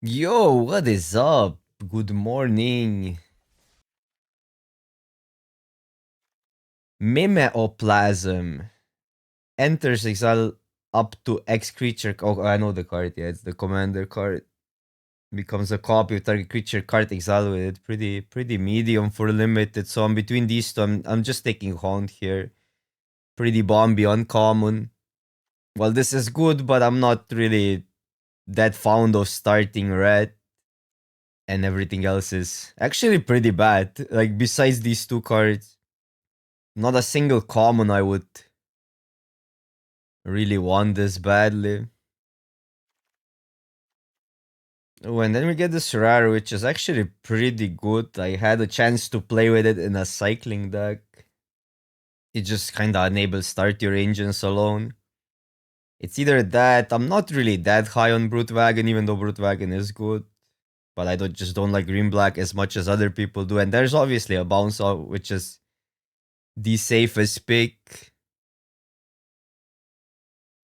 Yo, what is up? Good morning. Mimeoplasm enters exile up to X creature. Oh, I know the card. Yeah, it's the commander card. Becomes a copy of target creature card exile with it. Pretty medium for limited. So I'm between these two. I'm just taking Haunt here. Pretty bomby, uncommon. Well, this is good, but I'm not really that fond of starting red. And everything else is actually pretty bad. Like besides these two cards. Not a single common I would really want this badly. Oh, and then we get this rare, which is actually pretty good. I had a chance to play with it in a cycling deck. It just kinda enables start your engines alone. It's either that, I'm not really that high on Brute Wagon, even though Brute Wagon is good. But I just don't like green black as much as other people do. And there's obviously a bounce out, which is the safest pick.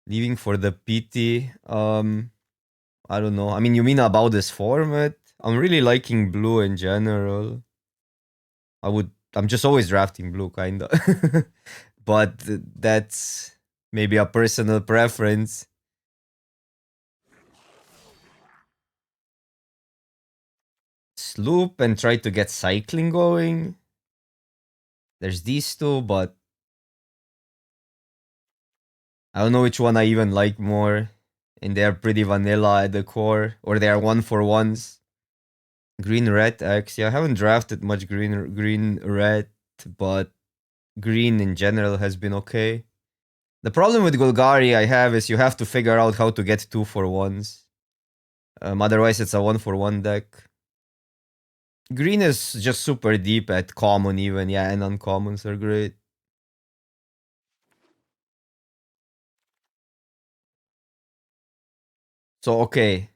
Leaving for the PT. I don't know. I mean, you mean about this format? I'm really liking blue in general. I'm just always drafting blue, kinda. But that's maybe a personal preference. Sloop and try to get cycling going. There's these two, but I don't know which one I even like more. And they're pretty vanilla at the core, or they are one for ones. Green red X. Yeah, I haven't drafted much green red, but green in general has been okay. The problem with Golgari I have is you have to figure out how to get 2-for-1s. Otherwise, it's a 1-for-1 deck. Green is just super deep at common, even. Yeah, and uncommons are great. So, okay.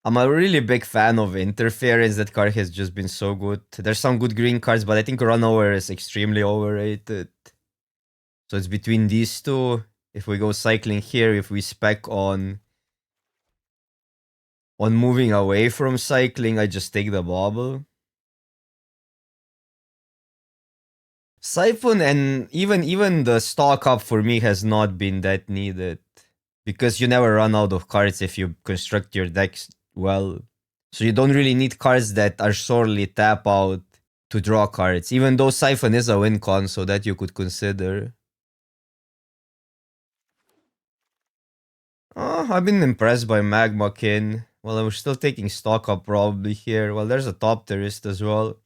I'm a really big fan of Interference. That card has just been so good. There's some good green cards, but I think Runover is extremely overrated. So it's between these two. If we go cycling here, if we spec on moving away from cycling, I just take the bobble. Siphon and even the stock up for me has not been that needed because you never run out of cards if you construct your decks well. So you don't really need cards that are sorely tap out to draw cards. Even though Siphon is a win con, so that you could consider. Oh, I've been impressed by Magma Kin. Well, I'm still taking stock up probably here. Well, there's a top terrorist as well.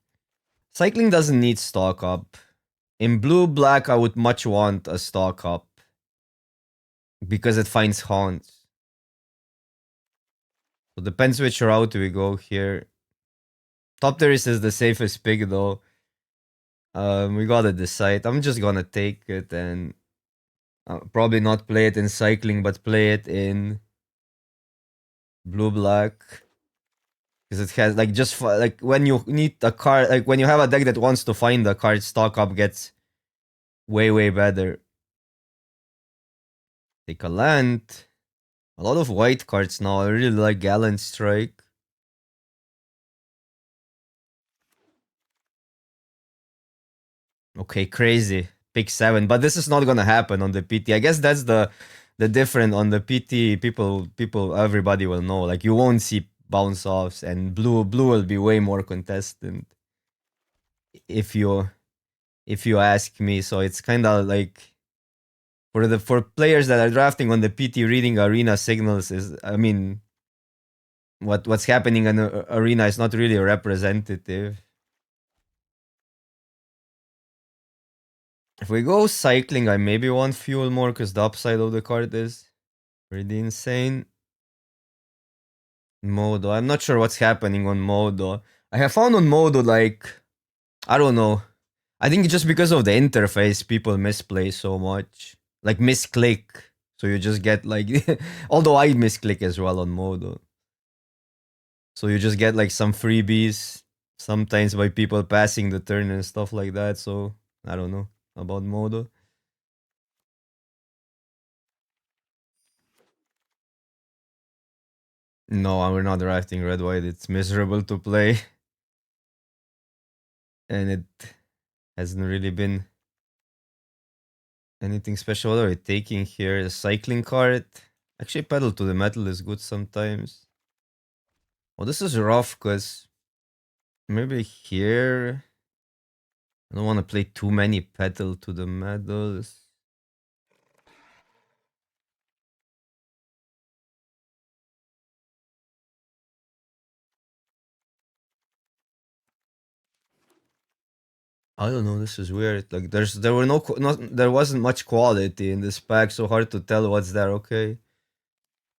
Cycling doesn't need stock up. In blue black, I would much want a stock up because it finds haunts. So depends which route we go here. Top terrace is the safest pick though. We gotta decide. I'm just gonna take it and probably not play it in cycling, but play it in blue black because it has like like when you need a card, like when you have a deck that wants to find a card, stock up gets way better. Take a land. A lot of white cards now. I really like Gallant Strike. Okay, crazy. Pick 7. But this is not gonna happen on the PT. I guess that's the different on the PT. People everybody will know. Like you won't see bounce offs, and blue will be way more contestant if you ask me. So it's kinda like for players that are drafting on the PT, reading arena signals is, I mean, what's happening in the arena is not really representative. If we go cycling, I maybe want fuel more because the upside of the card is pretty insane. Modo. I'm not sure what's happening on Modo. I have found on Modo, like, I don't know. I think just because of the interface, people misplay so much. Like, misclick. So you just get, like, although I misclick as well on Modo. So you just get, like, some freebies sometimes by people passing the turn and stuff like that. So I don't know about Modo. No, we're not drafting red white. It's miserable to play. And it hasn't really been anything special. What are we taking here? A cycling cart. Actually, pedal to the metal is good sometimes. Well, this is rough because maybe here I don't want to play too many pedal to the metals. I don't know. This is weird. Like there were there wasn't much quality in this pack, so hard to tell what's there. Okay.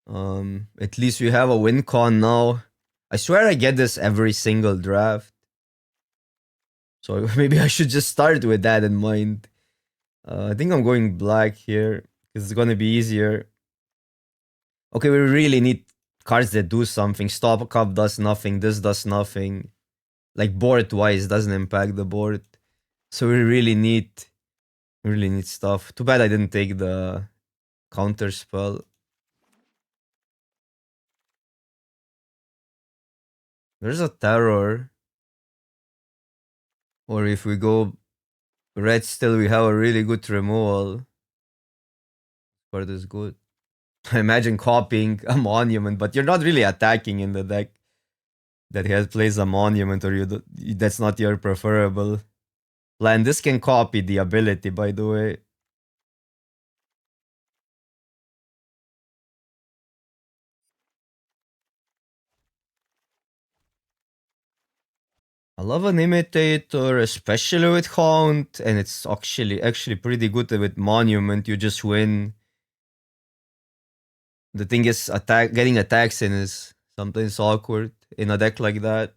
At least we have a win con now. I swear I get this every single draft. So maybe I should just start with that in mind. I think I'm going black here because it's gonna be easier. Okay, we really need cards that do something. Stop cup does nothing. This does nothing. Like board wise, doesn't impact the board. So we really need stuff. Too bad I didn't take the counter spell. There's a terror. Or if we go red, still we have a really good removal. Card is good. Imagine copying a monument, but you're not really attacking in the deck that he has plays a monument, or that's not your preferable plan. This can copy the ability, by the way. I love an imitator, especially with Haunt, and it's actually pretty good with monument. You just win. The thing is, getting attacks in is sometimes awkward in a deck like that.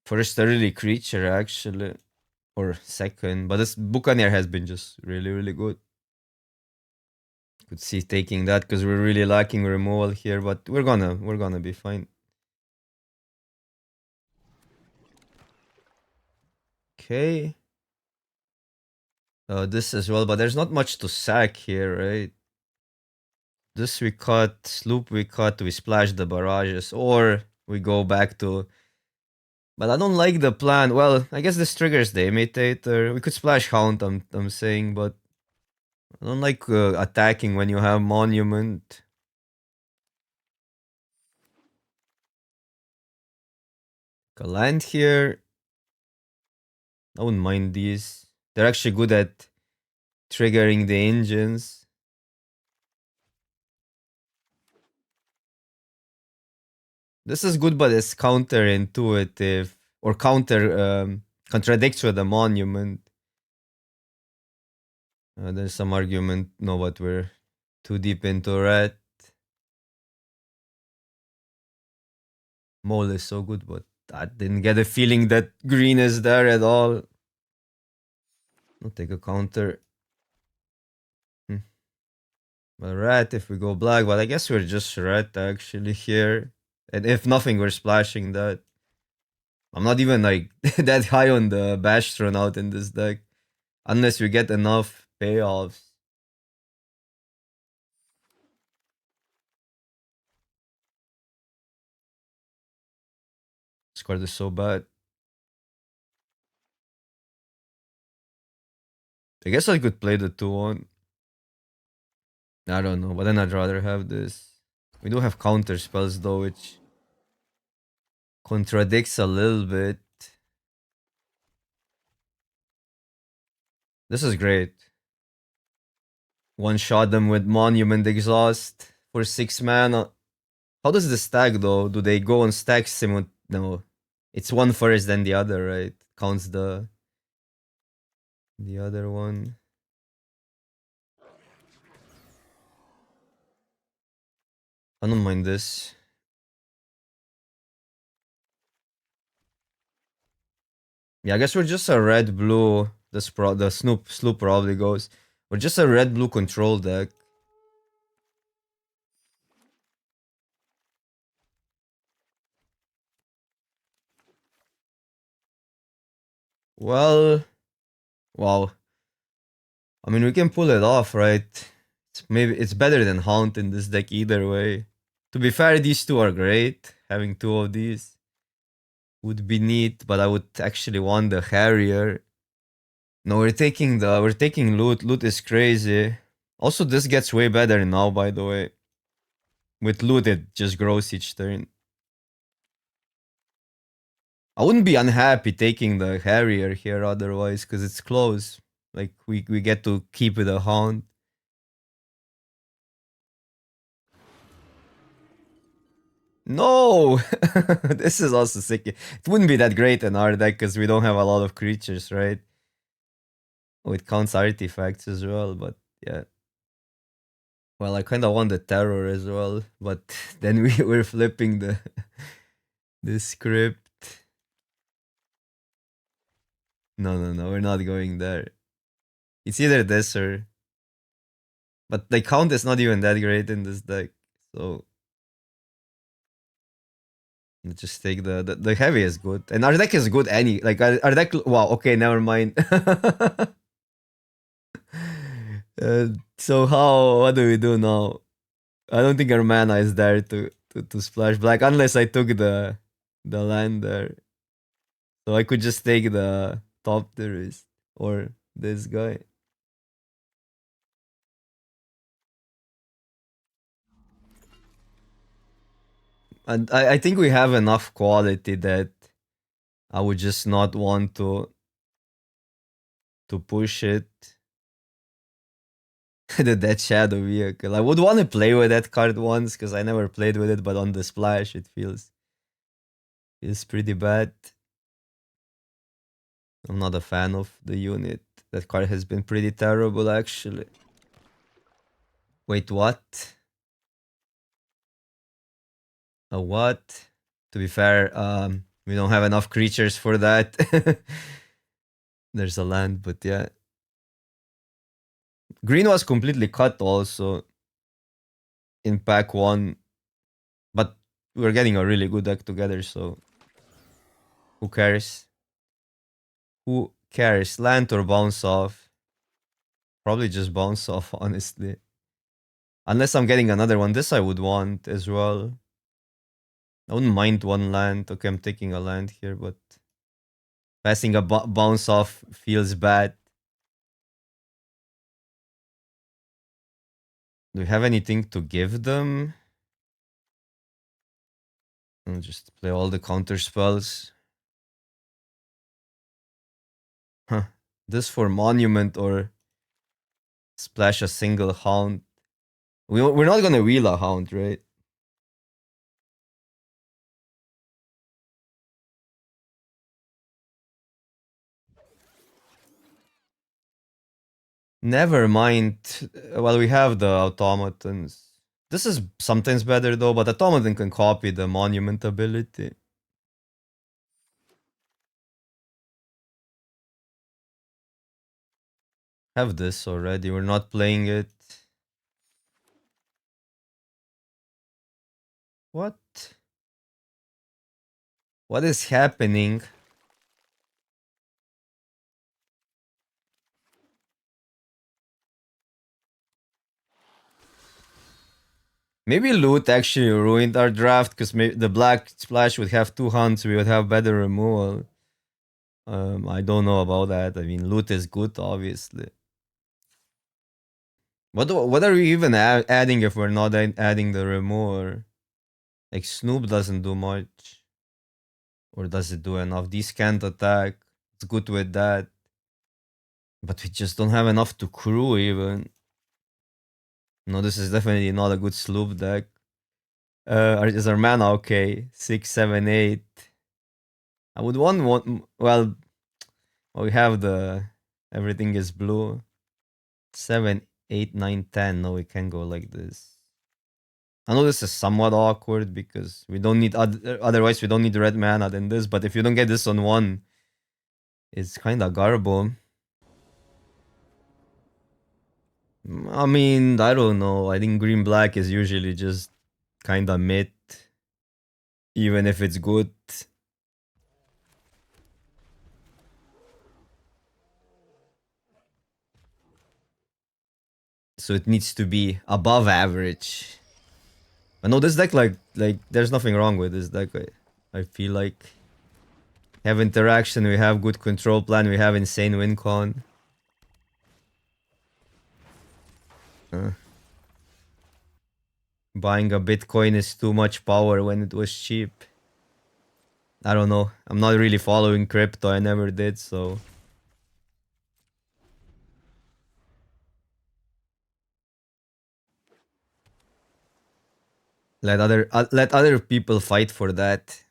First early creature, actually, or second, but this Buccaneer has been just really good. Could see taking that because we're really lacking removal here, but we're gonna be fine. Okay. This as well, but there's not much to sack here, right? This we cut, sloop we cut, we splash the barrages, or we go back to. But I don't like the plan. Well, I guess this triggers the imitator. We could splash Hound, I'm saying, but I don't like attacking when you have monument. A land here. I wouldn't mind these. They're actually good at triggering the engines. This is good, but it's counterintuitive or contradicts with the monument. There's some argument. No, but we're too deep into red. Mole is so good, but I didn't get a feeling that green is there at all. I'll take a counter. Well, red if we go black, but I guess we're just red actually here. And if nothing, we're splashing that. I'm not even like that high on the Bastron out in this deck. Unless we get enough payoffs. This card is so bad. I guess I could play the 2-1. I don't know, but then I'd rather have this. We do have counter spells though, which contradicts a little bit. This is great. One shot them with Monument Exhaust for 6 mana. How does this stack though? Do they go on stack No. It's one first, then the other, right? Counts the other one. I don't mind this. Yeah, I guess we're just a red blue. The sloop probably goes. We're just a red blue control deck. Well, wow. I mean, we can pull it off, right? Maybe it's better than Haunt in this deck either way. To be fair, these two are great. Having two of these would be neat, but I would actually want the Harrier. No, we're taking loot. Loot is crazy. Also, this gets way better now, by the way. With loot, it just grows each turn. I wouldn't be unhappy taking the Harrier here otherwise, because it's close. Like, we get to keep with a Hound. No! This is also sick. It wouldn't be that great in our deck, because we don't have a lot of creatures, right? Oh, it counts artifacts as well, but yeah. Well, I kind of want the terror as well, but then we're flipping the script. No, we're not going there. It's either this or, but the count is not even that great in this deck, so let's just take the heavy is good, and our deck is good. Our deck. Wow, okay, never mind. So what do we do now? I don't think our mana is there to splash black unless I took the land there. So I could just take the top terrorist or this guy. And I think we have enough quality that I would just not want to push it. The Dead Shadow vehicle. I would want to play with that card once because I never played with it, but on the splash it feels pretty bad. I'm not a fan of the unit. That card has been pretty terrible actually. Wait, what? A what? To be fair, we don't have enough creatures for that. There's a land, but yeah. Green was completely cut also in pack one, but we're getting a really good deck together, so who cares? Who cares? Land or bounce off? Probably just bounce off, honestly. Unless I'm getting another one. This I would want as well. I wouldn't mind one land. Okay, I'm taking a land here, but passing a bounce off feels bad. Do we have anything to give them? I'll just play all the counter spells. Huh. This for monument or splash a single hound. We're not gonna wheel a hound, right? Never mind. Well, we have the automatons. This is sometimes better though, but automaton can copy the monument ability. Have this already. We're not playing it. What? What is happening? Maybe loot actually ruined our draft because the black splash would have two hunts. We would have better removal. I don't know about that. I mean, loot is good, obviously. What are we even adding if we're not adding the remover? Like Snoop doesn't do much, or does it do enough? These can't attack. It's good with that, but we just don't have enough to crew even. No, this is definitely not a good sloop deck. Is our mana okay? 6, 7, 8. I would want one. Well, we have the everything is blue. 7, 8, 9, 10. No, we can't go like this. I know this is somewhat awkward because we don't need otherwise we don't need red mana than this. But if you don't get this on one, it's kind of garbo. I mean, I don't know. I think green black is usually just kind of mid, even if it's good. So it needs to be above average. I know this deck, like there's nothing wrong with this deck. I feel like have interaction, we have good control plan, we have insane win con. Buying a Bitcoin is too much power when it was cheap. I don't know. I'm not really following crypto. I never did, so. Let other people fight for that.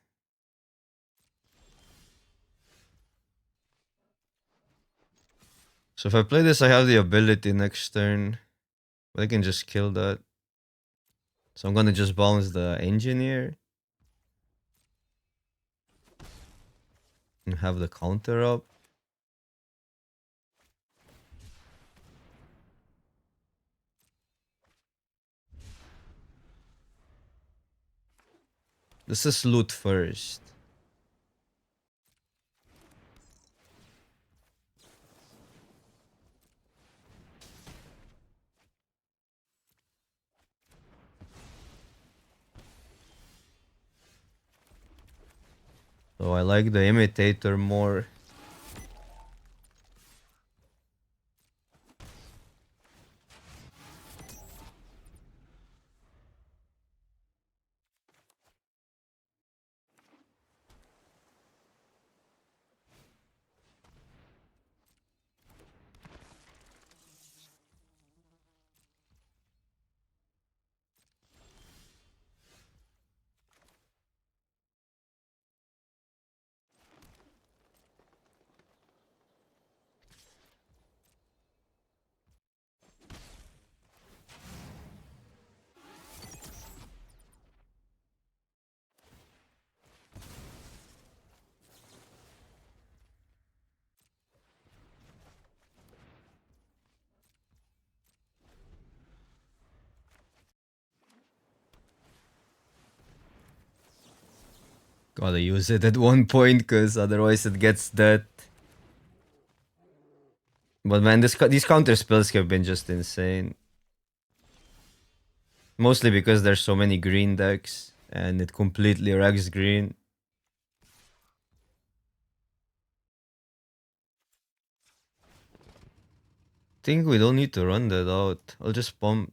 So if I play this, I have the ability next turn, but I can just kill that. So I'm gonna just bounce the engineer and have the counter up. This is loot first. So I like the imitator more. Gotta use it at one point, because otherwise it gets dead. But man, these counter spells have been just insane. Mostly because there's so many green decks, and it completely wrecks green. Think we don't need to run that out. I'll just pump.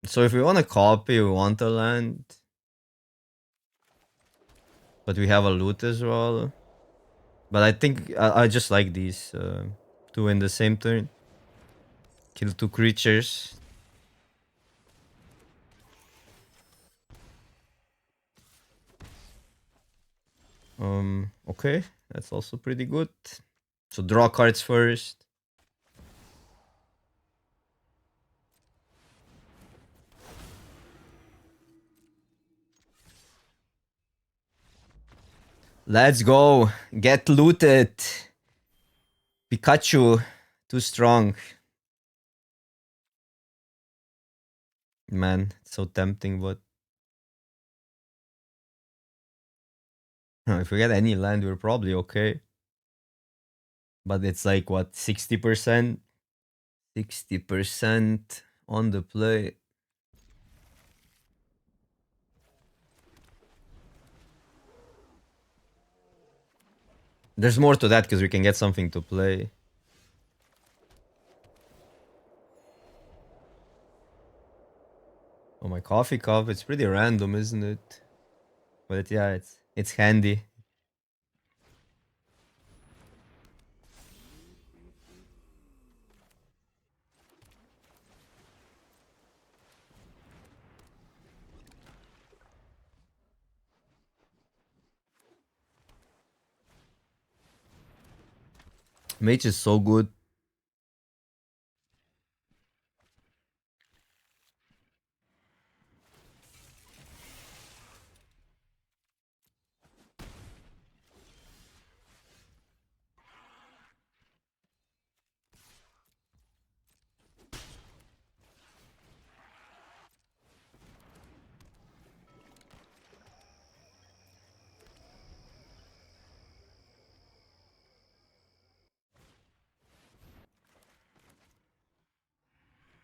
So if we want a copy, we want a land. But we have a loot as well. But I think I just like these two in the same turn. Kill two creatures. Okay, that's also pretty good. So draw cards first. Let's go. Get looted. Pikachu, too strong. Man, it's so tempting, but if we get any land, we're probably okay. But it's like what, 60%? 60% on the play. There's more to that because we can get something to play. Oh, my coffee cup. It's pretty random, isn't it? But yeah, it's handy. Mage is so good.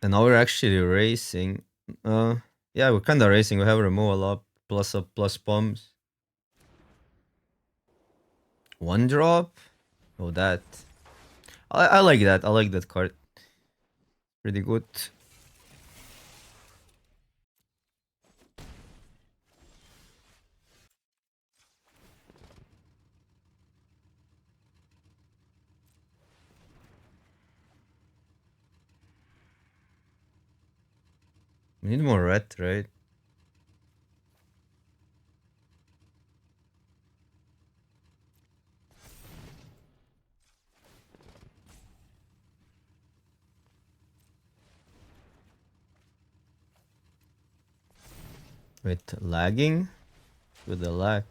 And now we're actually racing. Yeah, we're kind of racing. We have removal up, plus up, plus bombs. One drop? Oh, that. I like that. I like that card. Pretty good. We need more red, right? Wait, lagging? With the lag.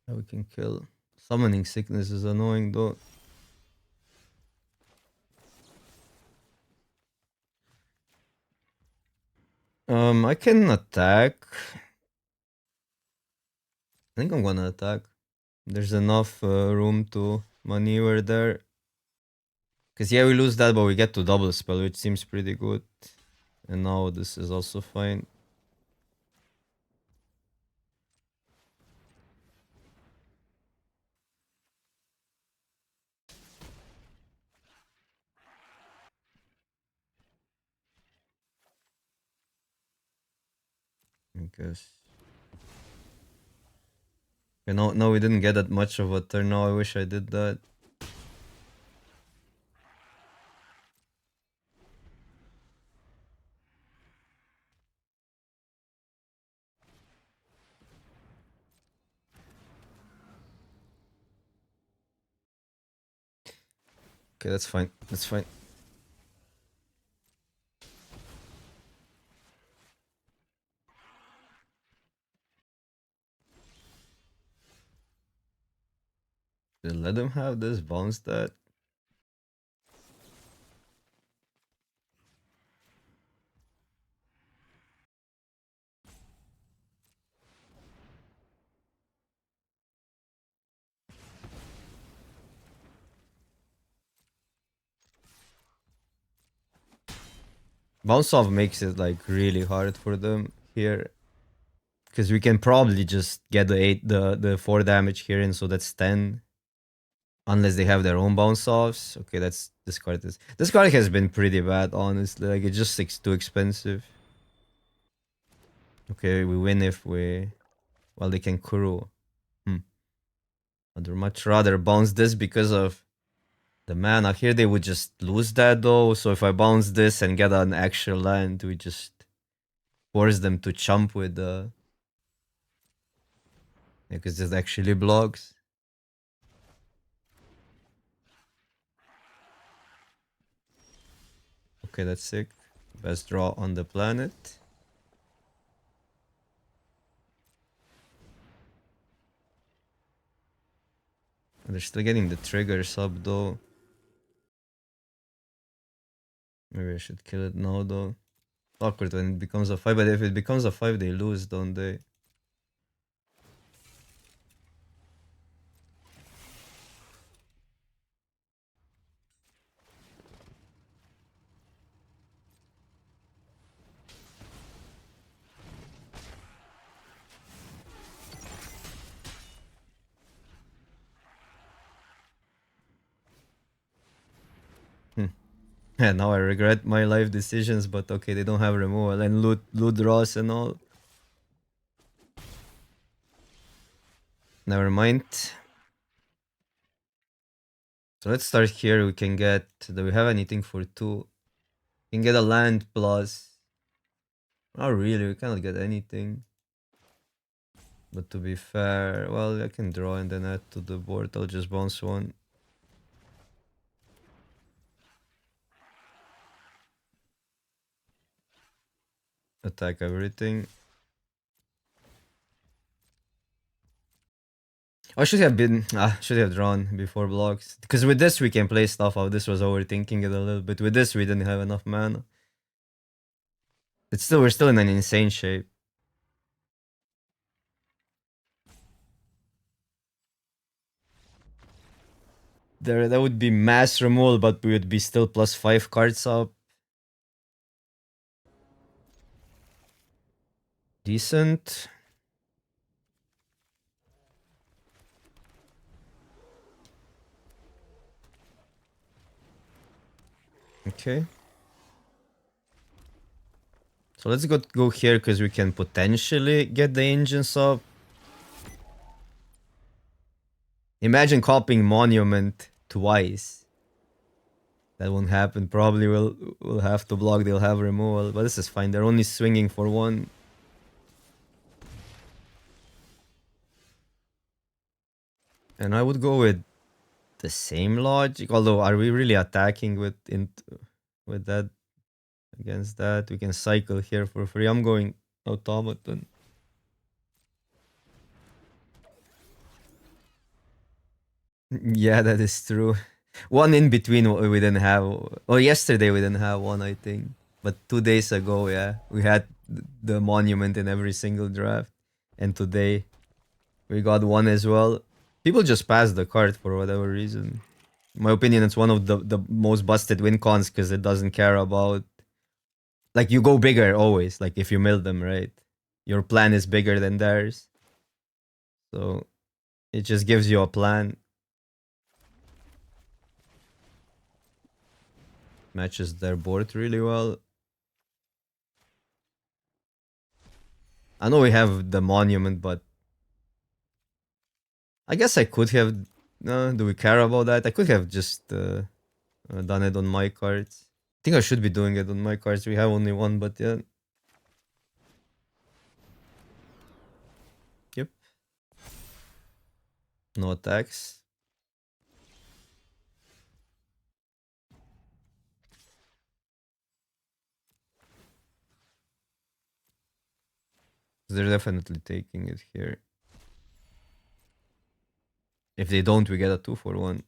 Yeah, we can kill. Summoning sickness is annoying though. I can attack. I think I'm gonna attack. There's enough room to maneuver there. Cause yeah, we lose that, but we get to double spell, which seems pretty good. And now this is also fine. I guess. You know, no, we didn't get that much of a turn. Now I wish I did that. Okay, that's fine. That's fine. Let them have this. Bounce that. Bounce off makes it like really hard for them here. Because we can probably just get the 4 damage here in, so that's 10. Unless they have their own bounce offs. Okay, this card has been pretty bad, honestly. Like it's just too expensive. Okay, we win if we well they can Kuro. I'd much rather bounce this because of the mana. Here they would just lose that though. So if I bounce this and get an extra land, we just force them to chump with the because this actually blocks. Okay, that's sick. Best draw on the planet. They're still getting the triggers up though. Maybe I should kill it now though. Awkward when it becomes a 5, but if it becomes a 5, they lose, don't they? Yeah, now I regret my life decisions, but okay, they don't have removal and loot draws and all. Never mind. So let's start here. We can get. Do we have anything for 2? We can get a land plus. Not really. We cannot get anything. But to be fair, well, I can draw and then add to the board. I'll just bounce one. Attack everything. I should have been. Should have drawn before blocks. Because with this we can play stuff out. This was overthinking it a little bit. With this we didn't have enough mana. We're still in an insane shape. That would be mass removal, but we would be still +5 cards up. Decent. Okay. So let's go here because we can potentially get the engines up. Imagine copying Monument twice. That won't happen. Probably we'll have to block. They'll have removal, but this is fine. They're only swinging for one. And I would go with the same logic. Although, are we really attacking with that against that? We can cycle here for free. I'm going automaton. Yeah, that is true. One in between we didn't have. Oh, yesterday we didn't have one, I think. But 2 days ago, yeah, we had the monument in every single draft. And today we got one as well. People just pass the card for whatever reason. In my opinion, it's one of the most busted win cons because it doesn't care about. Like, you go bigger always. Like, if you mill them, right? Your plan is bigger than theirs. So it just gives you a plan. Matches their board really well. I know we have the monument, but I guess I could have. No, do we care about that? I could have just done it on my cards. I think I should be doing it on my cards. We have only one, but yeah. Yep. No attacks. They're definitely taking it here. If they don't, we get a 2-for-1.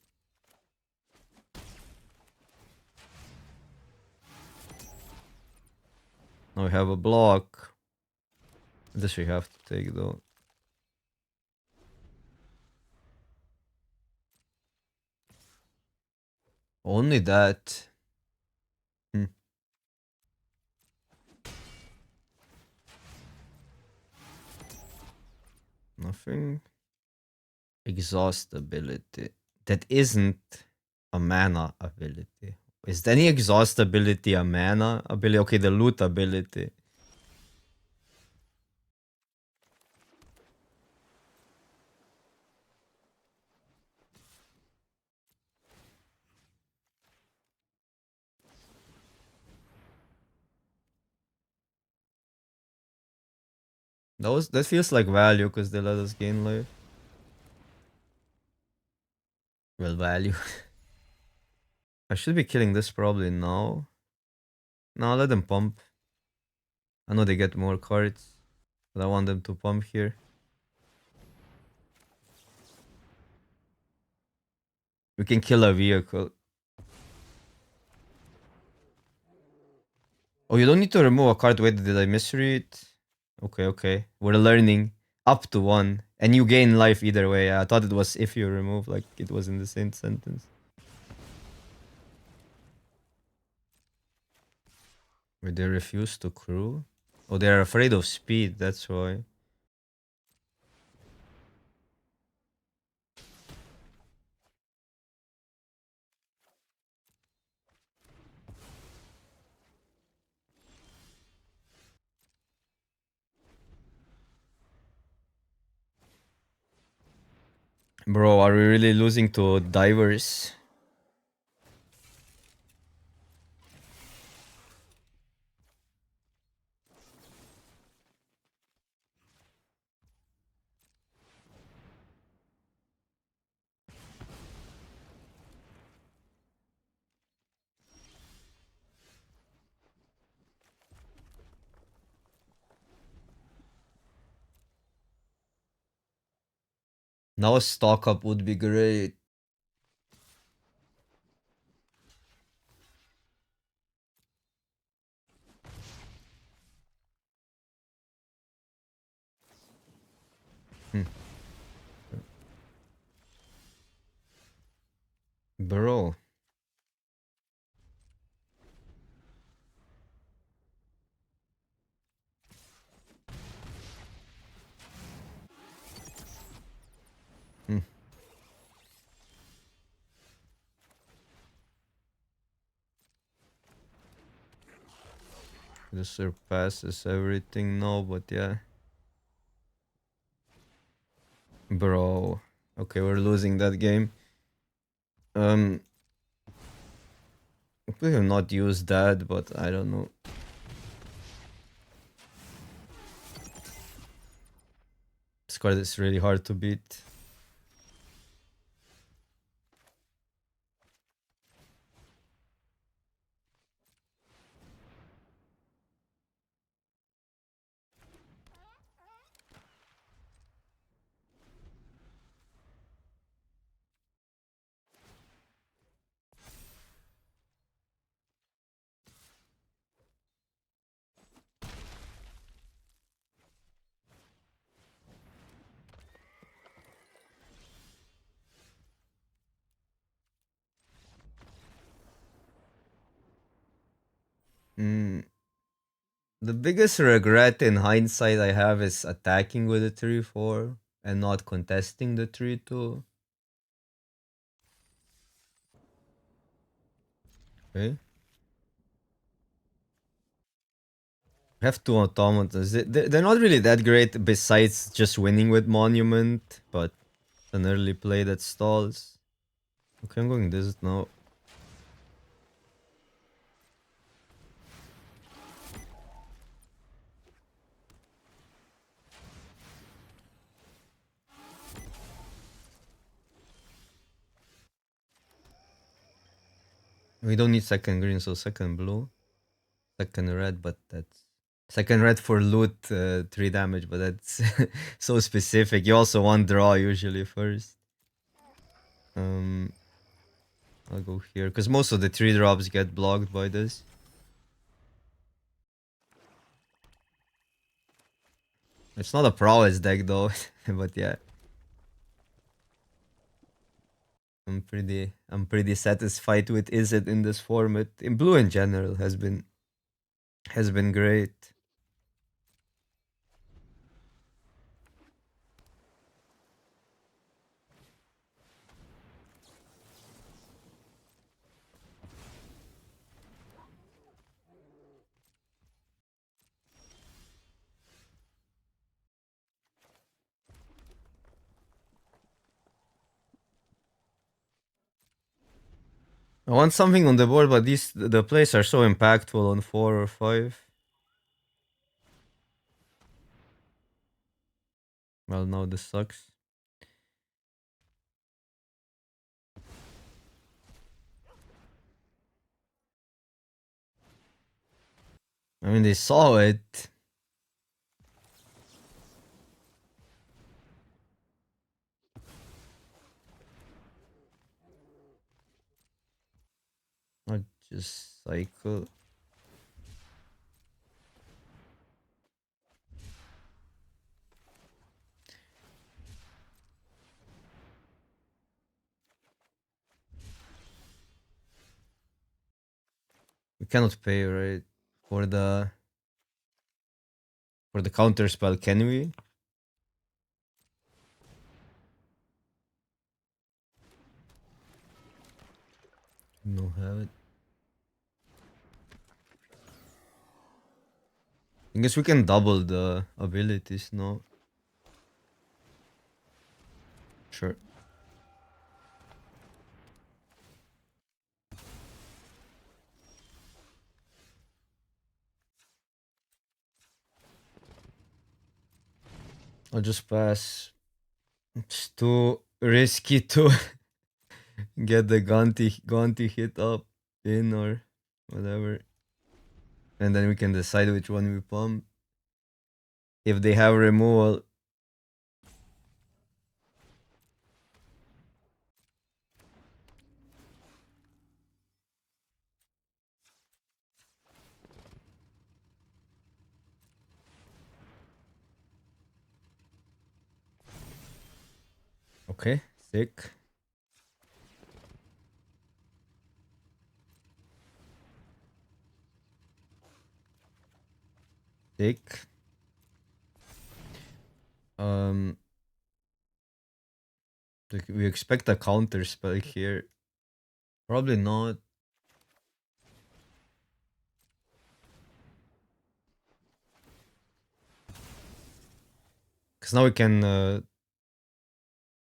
Now we have a block. This we have to take though. Only that. Nothing. Exhaust ability. That isn't a mana ability. Is any exhaust ability a mana ability? Okay, the loot ability. That feels like value because they let us gain life. Well, value. I should be killing this probably now. No, let them pump. I know they get more cards, but I want them to pump here. We can kill a vehicle. Oh, you don't need to remove a card. Wait, did I misread? Okay, okay. We're learning up to 1. And you gain life either way. I thought it was if you remove, like it was in the same sentence. Wait, they refuse to crew? Oh, they're afraid of speed, that's why. Bro, are we really losing to divers? Now a stock up would be great. Hmm. This surpasses everything now, but yeah. Bro. Okay, we're losing that game. We have not used that, but I don't know. This card is really hard to beat. Mm, the biggest regret in hindsight I have is attacking with a 3-4 and not contesting the 3-2. Okay. We have two automatons. They're not really that great besides just winning with Monument, but an early play that stalls. Okay, I'm going this now. We don't need second green, so second blue. Second red, but that's second red for loot 3 damage, but that's so specific. You also want draw usually first. Um, I'll go here because most of the 3 drops get blocked by this. It's not a prowess deck though, but yeah, I'm pretty satisfied with Izzet in this format. In blue in general has been great. I want something on the board, but the plays are so impactful on 4 or 5. Well, now this sucks. I mean, they saw it. Not just cycle. We cannot pay, right? For the for the counter spell, can we? No, have it. I guess we can double the abilities, no? Sure. I'll just pass. It's too risky to get the Gonti hit up in or whatever. And then we can decide which one we pump. If they have removal. Okay, sick. Sick. Um We expect a counter spell here. Probably not. Because now we can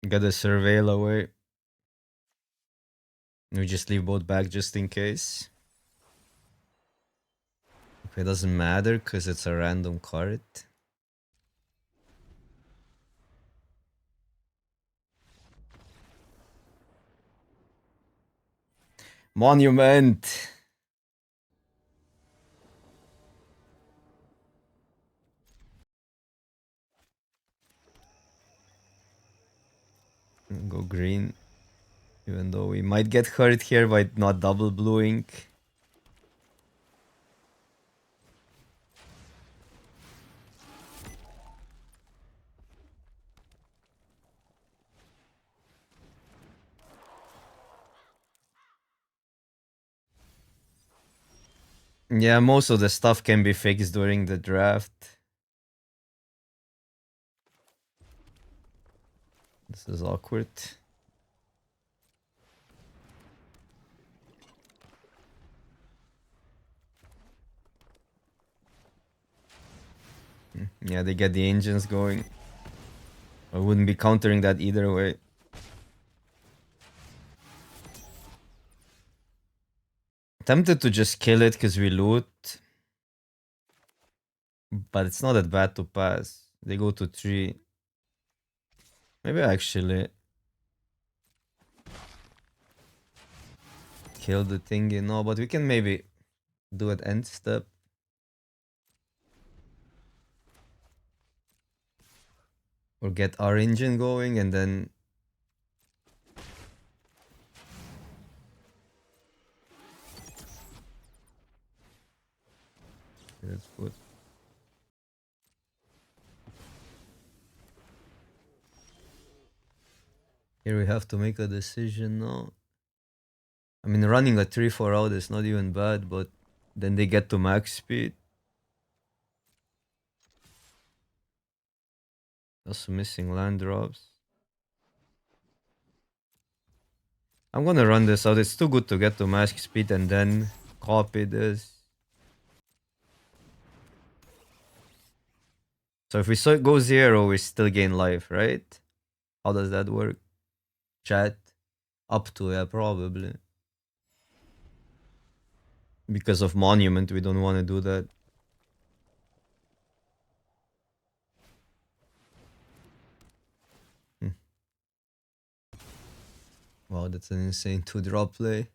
get a surveil away. We just leave both back just in case. Okay, it doesn't matter because it's a random card. Monument! Go green. Even though we might get hurt here by not double bluing. Yeah, most of the stuff can be fixed during the draft. This is awkward. Yeah, they get the engines going. I wouldn't be countering that either way. Tempted to just kill it because we loot. But it's not that bad to pass. They go to 3. Maybe actually kill the thingy. No, but we can maybe do it end step. Or get our engine going and then... That's good. Here we have to make a decision now. I mean, running a 3-4 out is not even bad, but then they get to max speed. Also missing land drops. I'm gonna run this out. It's too good to get to max speed and then copy this. So if we go 0, we still gain life, right? How does that work? Chat? Up to, yeah, probably. Because of monument, we don't want to do that. Wow, that's an insane 2-drop play.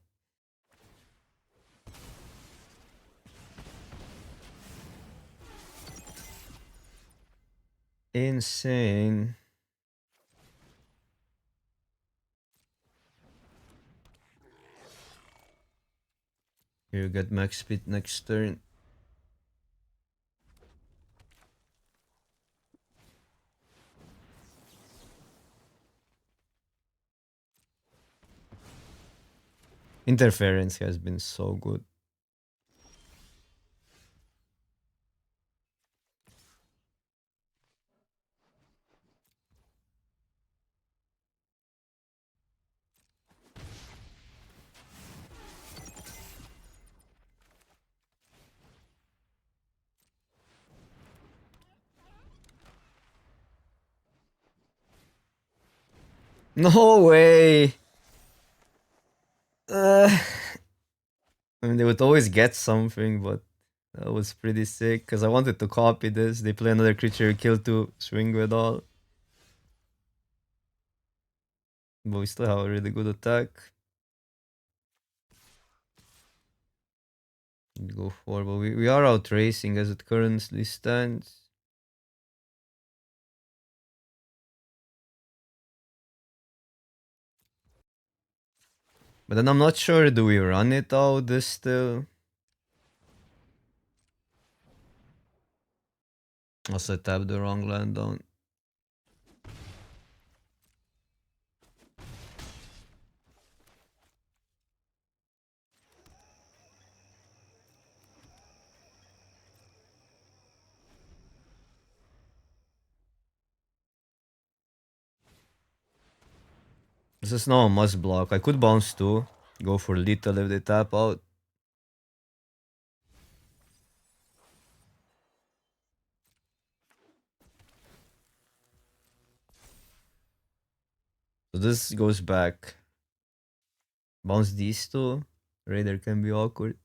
Insane. Here you get max speed next turn. Interference has been so good. No way! I mean, they would always get something, but that was pretty sick. Because I wanted to copy this. They play another creature, kill 2, swing with all. But we still have a really good attack. Go for, but we are out racing as it currently stands. But then I'm not sure, do we run it out this still? Also tap the wrong land down. This is now a must block. I could bounce too. Go for lethal if they tap out. So this goes back. Bounce these two. Raider can be awkward.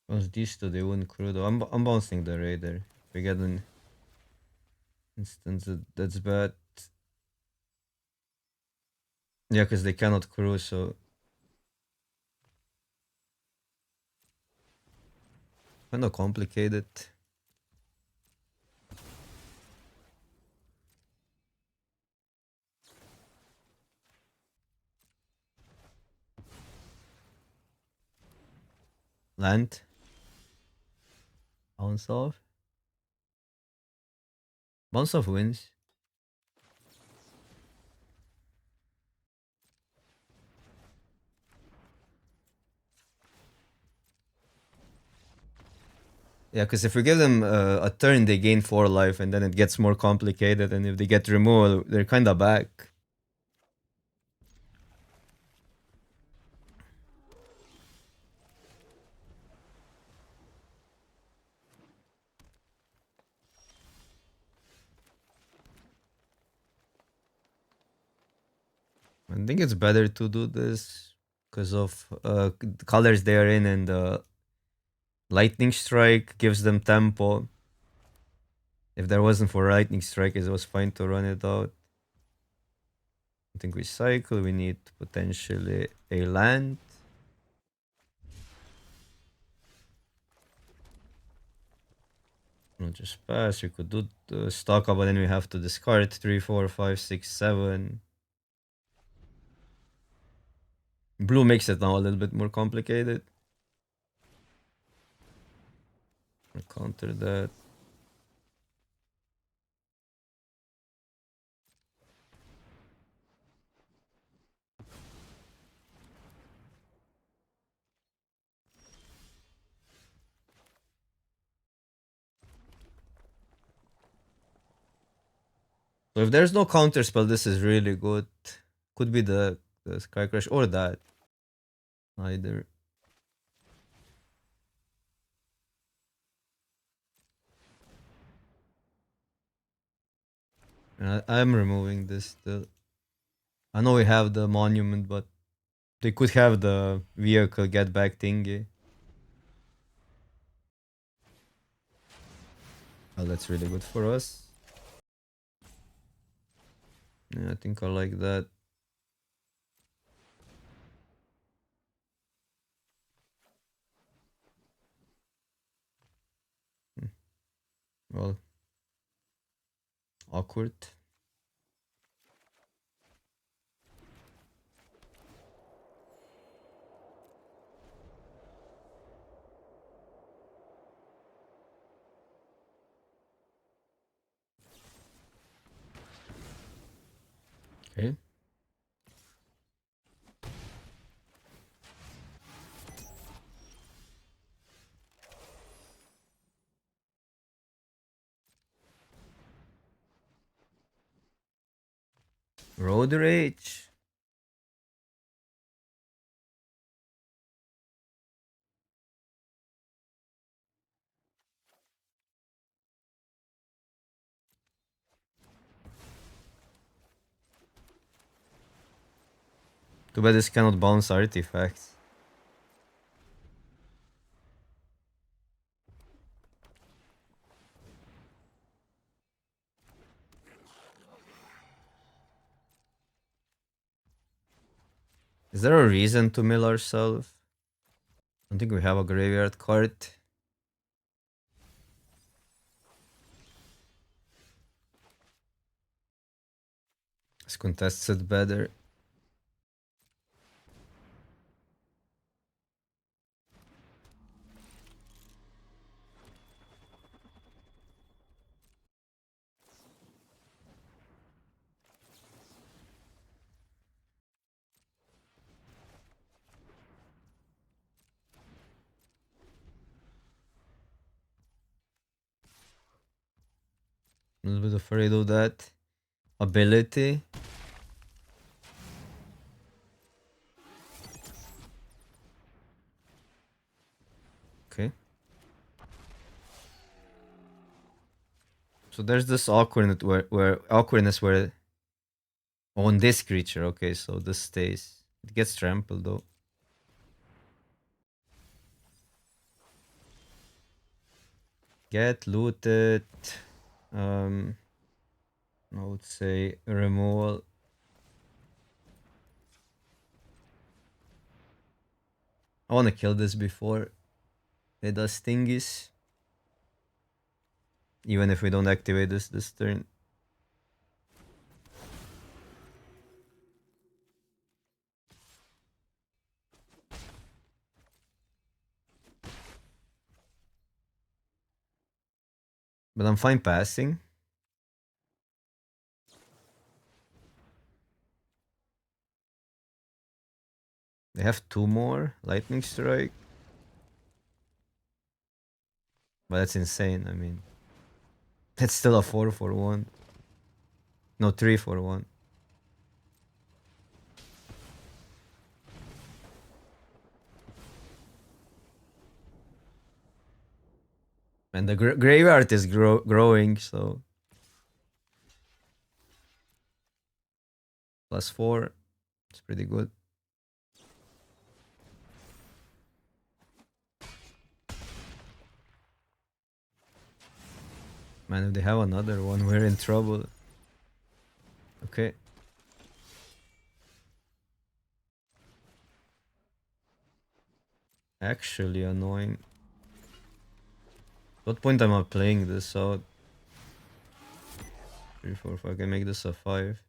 Bounce these two, they wouldn't crew though. I'm bouncing the Raider. If we get an instance that's bad. Yeah, because they cannot crew, so kind of complicated. Land. Bounce off. Bounce off wins. Yeah, because if we give them a turn, they gain 4 life, and then it gets more complicated. And if they get removal, they're kind of back. I think it's better to do this because of the colors they are in, and lightning strike gives them tempo. If there wasn't for lightning strike, it was fine to run it out. I think we cycle. We need potentially a land. Not just pass. We could do the stock up, but then we have to discard 3, 4, 5, 6, 7. Blue makes it now a little bit more complicated. I'll counter that. So if there's no counter spell, this is really good. Could be the Sky Crash or that. Either. And I'm removing this still. I know we have the monument, but they could have the vehicle get back thingy. Oh, that's really good for us. Yeah, I think I like that. Well, awkward. Okay. Road Rage. Too bad this cannot bounce artifacts. Is there a reason to mill ourselves? I don't think we have a graveyard card. Let's contest it better. A little bit afraid of that ability. Okay. So there's this awkwardness where on this creature. Okay, so this stays. It gets trampled though. Get looted. I would say removal. I want to kill this before it does thingies. Even if we don't activate this turn. But I'm fine passing. They have 2 more lightning strike. But that's insane. I mean, that's still a 4 for 1. No, 3 for 1. And the graveyard is growing, so +4. It's pretty good. Man, if they have another one, we're in trouble. Okay. Actually annoying. What point am I playing this out? 3, 4, 5. I can make this a 5.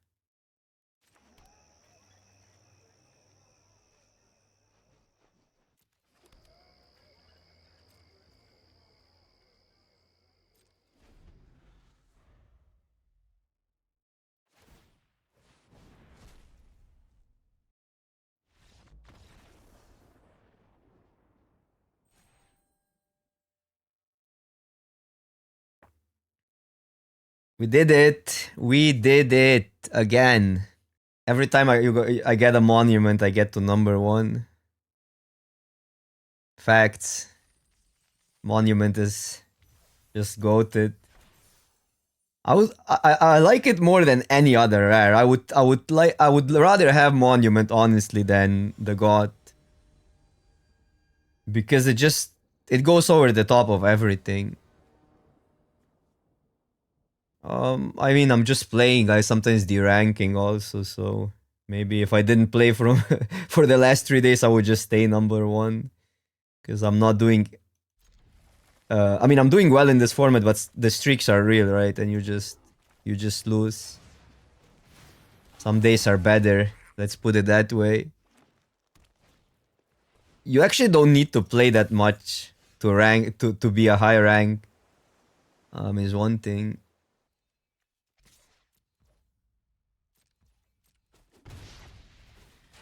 We did it. We did it again. Every time I get a monument, I get to number 1. Facts. Monument is just goated. I like it more than any other rare. I would rather have monument honestly than the god, because it goes over the top of everything. I mean, I'm just playing. I sometimes deranking also, so maybe if I didn't play from for the last 3 days, I would just stay number 1, because I'm not doing. I mean, I'm doing well in this format, but the streaks are real, right? And you just lose. Some days are better. Let's put it that way. You actually don't need to play that much to be a high rank. Is one thing.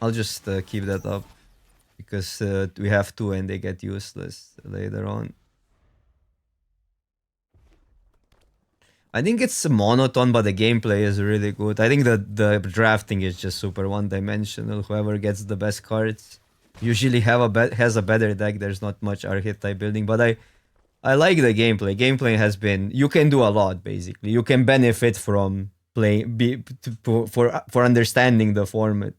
I'll just keep that up, because we have to and they get useless later on. I think it's monotone, but the gameplay is really good. I think the drafting is just super one-dimensional. Whoever gets the best cards usually has a better deck. There's not much archetype building, but I like the gameplay. Gameplay has been, you can do a lot basically. You can benefit from for understanding the format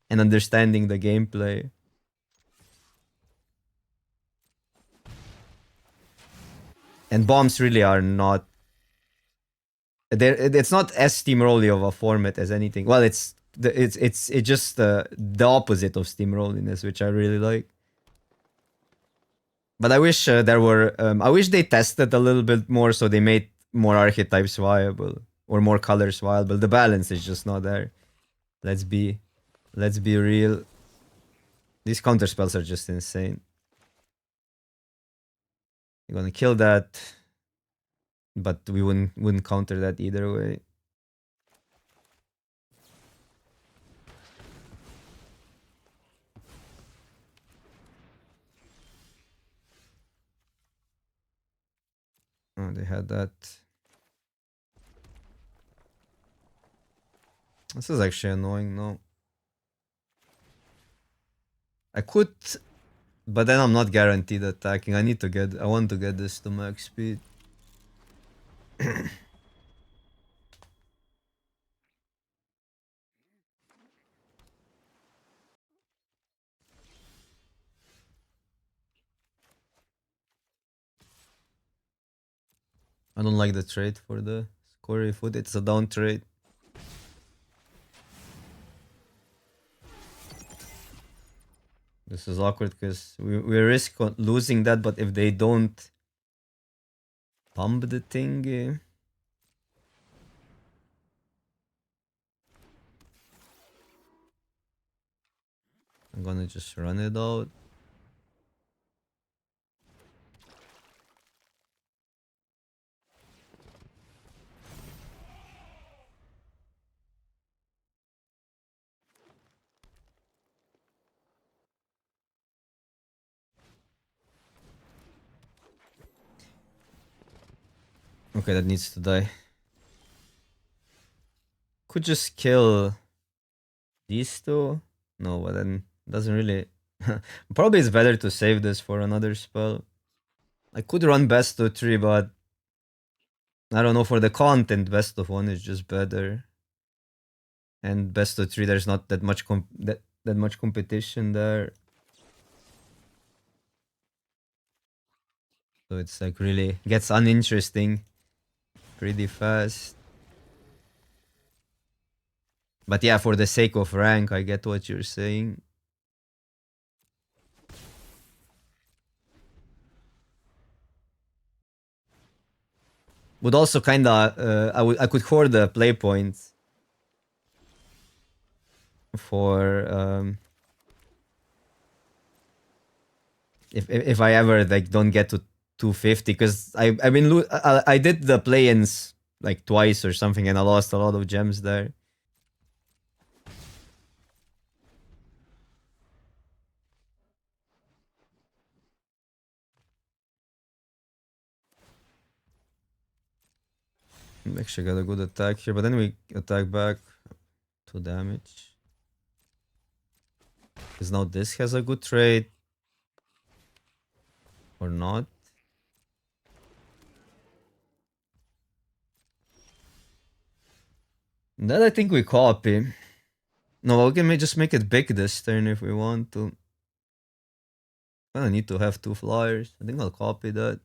and understanding the gameplay. And bombs really are not. It's not as steamrolly of a format as anything. Well, it's just the opposite of steamrolliness, which I really like. But I wish there were. I wish they tested a little bit more, so they made more archetypes viable or more colors viable. The balance is just not there. Let's be real. These counter spells are just insane. You're gonna kill that, but we wouldn't counter that either way. Oh, they had that. This is actually annoying, no. I could, but then I'm not guaranteed attacking. I want to get this to max speed. I don't like the trade for the Corey foot. It's a down trade. This is awkward because we risk losing that, but if they don't pump the thing, I'm gonna just run it out. Okay, that needs to die. Could just kill these two. No, but then doesn't really. Probably it's better to save this for another spell. I could run best of 3, but I don't know, for the content, best of 1 is just better. And best of 3, there's not that much that much competition there. So it's like really gets uninteresting pretty fast. But yeah, for the sake of rank, I get what you're saying. Would also kinda I could hoard the play points for if I ever like don't get to 250, because I did the play-ins like twice or something and I lost a lot of gems there. We actually got a good attack here, but then we attack back 2 damage. Because now this has a good trade. Or not. That I think we copy. No, we can just make it big this turn if we want to. I don't need to have 2 flyers. I think I'll copy that.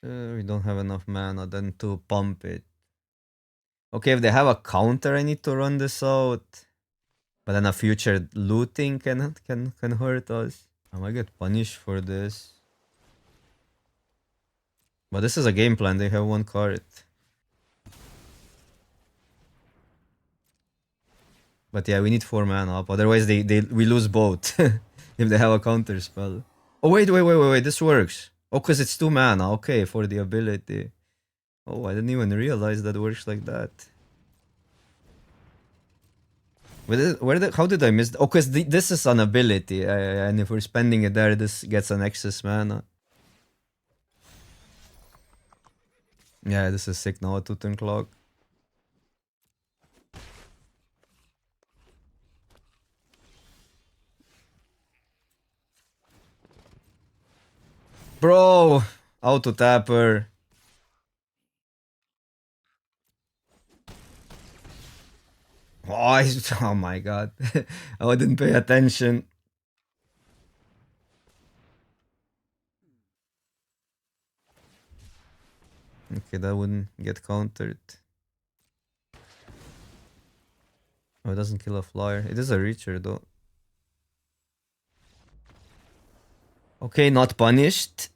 We don't have enough mana then to pump it. Okay, if they have a counter, I need to run this out. But then a future looting can hurt us. I might get punished for this. But this is a game plan. They have 1 card. But yeah, we need 4 mana up. Otherwise, we lose both if they have a counter spell. Oh wait! This works. Oh, cause it's 2 mana. Okay, for the ability. Oh, I didn't even realize that works like that. How did I miss? Oh, cause this is an ability, and if we're spending it there, this gets an excess mana. Yeah, this is sick now. A 2-turn clock. Bro, auto tapper. Oh, oh my god, I didn't pay attention. Okay, that wouldn't get countered. Oh, it doesn't kill a flyer. It is a reacher though. Okay, not punished.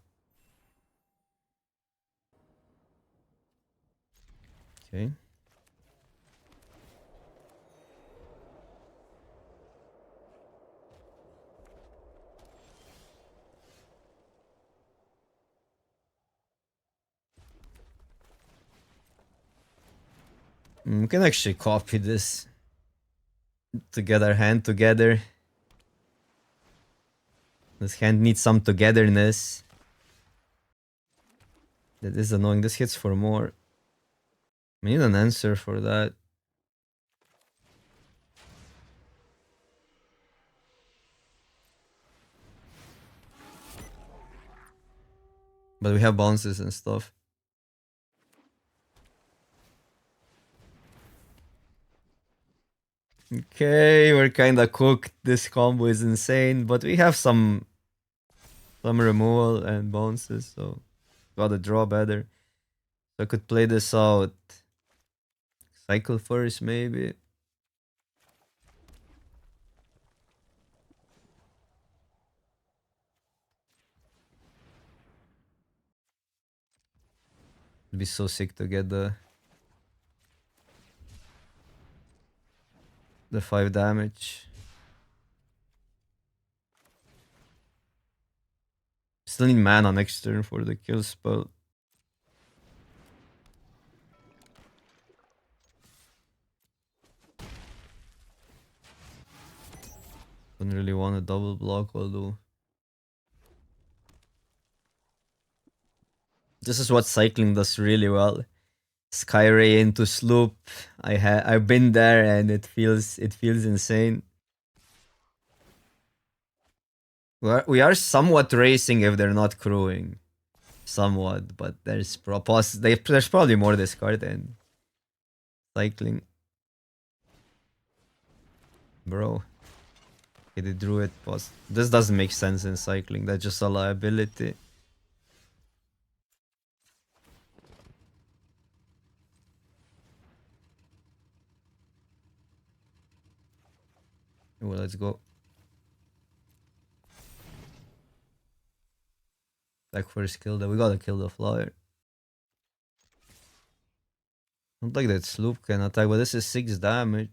Okay. We can actually copy this to get our hand together. This hand needs some togetherness. That is annoying. This hits for more. We need an answer for that. But we have bounces and stuff. Okay, we're kinda cooked. This combo is insane, but we have some removal and bounces, so gotta draw better. So I could play this out. Cycle first, maybe. It'd be so sick to get the 5 damage. Still need mana next turn for the kill spell. Don't really want a double block, although. This is what cycling does really well. Skyray into Sloop. I've been there and it feels insane. We are somewhat racing if they're not crewing. Somewhat, but there's probably more discard than cycling. Bro. Okay, they drew it. This doesn't make sense in cycling. That's just a liability. Well, let's go. Like first kill that we gotta kill the flyer. Don't like that Sloop can attack, but this is 6 damage.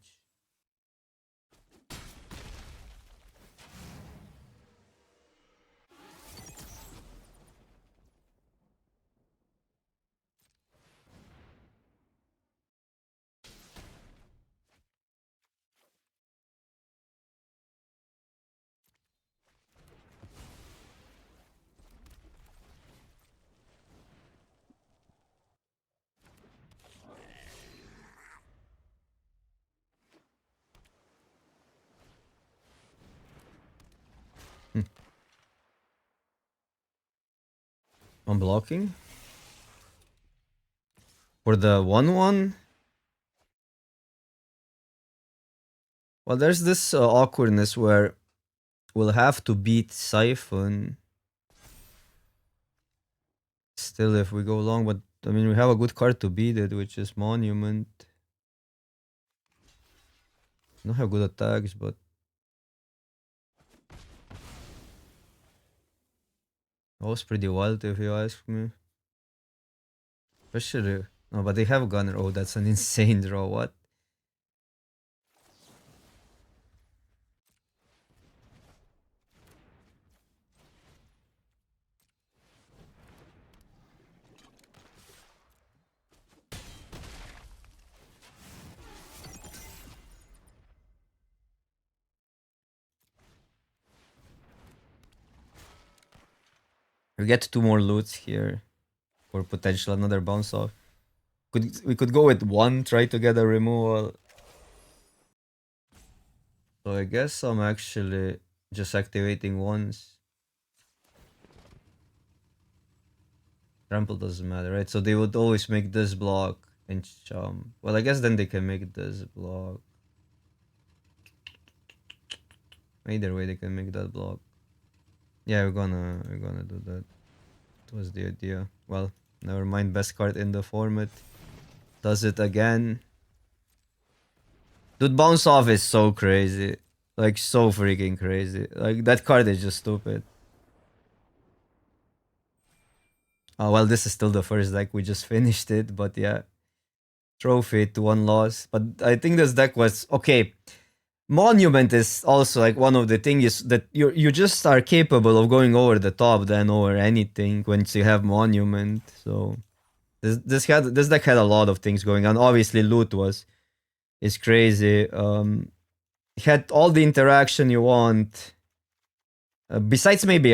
I'm blocking. For the 1-1? Well, there's this awkwardness where we'll have to beat Siphon. Still, if we go long, but I mean, we have a good card to beat it, which is Monument. Don't have good attacks, but that was pretty wild if you ask me. Especially, no, but they have Gunner. Oh, that's an insane draw. What? We get 2 more loots here for potential another bounce off. We could go with 1, try to get a removal. So I guess I'm actually just activating once. Trample doesn't matter, right? So they would always make this block and well, I guess then they can make this block. Either way, they can make that block. Yeah, we're gonna do that. That was the idea. Well, never mind. Best card in the format. Does it again. Dude, bounce off is so crazy. Like, so freaking crazy. Like, that card is just stupid. Oh, well, this is still the first deck. We just finished it, but yeah. Trophy to 1 loss. But I think this deck was okay. Monument is also like one of the things that you just are capable of going over the top than over anything once you have Monument. So this deck had a lot of things going on. Obviously, loot is crazy. Had all the interaction you want. Besides maybe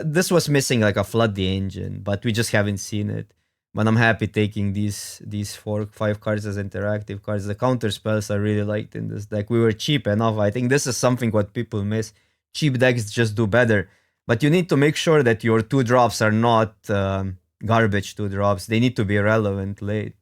this was missing like a flood the engine, but we just haven't seen it. But I'm happy taking these 4 5 cards as interactive cards. The counter spells I really liked in this deck. We were cheap enough. I think this is something what people miss. Cheap decks just do better, but you need to make sure that your 2 drops are not garbage 2 drops. They need to be relevant late.